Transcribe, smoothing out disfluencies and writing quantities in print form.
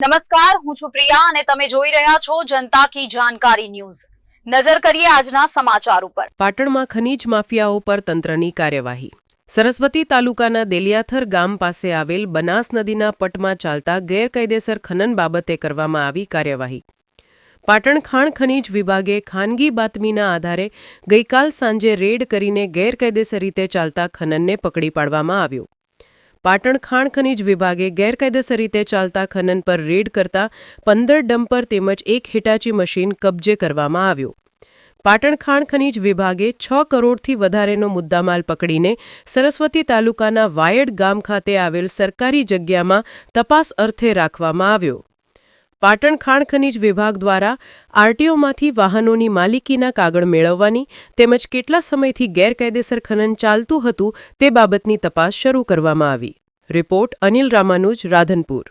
નમસ્કાર, હું છું પ્રિયા અને તમે જોઈ રહ્યા છો જનતા કી જાણકારી ન્યૂઝ। નજર કરીએ આજના સમાચાર ઉપર। પાટણમાં ખનીજ માફિયાઓ પર તંત્રની કાર્યવાહી। સરસ્વતી તાલુકાના દેલિયાથર ગામ પાસે આવેલ બનાસ નદીના પટમાં ચાલતા ગેરકાયદેસર ખનન બાબતે કરવામાં આવી કાર્યવાહી। પાટણ ખાણ ખનીજ વિભાગે ખાનગી બાતમીના આધારે ગઈકાલ સાંજે રેડ કરીને ગેરકાયદેસર રીતે ચાલતા ખનનને પકડી પાડવામાં આવ્યો। પાટણ ખાણ ખનીજ વિભાગે ગેરકાયદેસર રીતે ચાલતા ખનન પર રેડ કરતા 15 ડમ્પર તેમજ એક હિટાચી મશીન કબજે કરવામાં આવ્યો। પાટણ ખાણ ખનીજ વિભાગે 6 કરોડથી વધારેનો મુદ્દામાલ પકડીને સરસ્વતી તાલુકાના વાયડ ગામ ખાતે આવેલ સરકારી જગ્યામાં તપાસ અર્થે રાખવામાં આવ્યો। પાટણ ખાણ ખનીજ વિભાગ દ્વારા આરટીઓમાંથી વાહનોની માલિકીના કાગળ મેળવવાની તેમજ કેટલા સમયથી ગેરકાયદેસર ખનન ચાલતું હતું તે બાબતની તપાસ શરૂ કરવામાં આવી। રિપોર્ટ અનિલ રામાનુજ, રાધનપુર।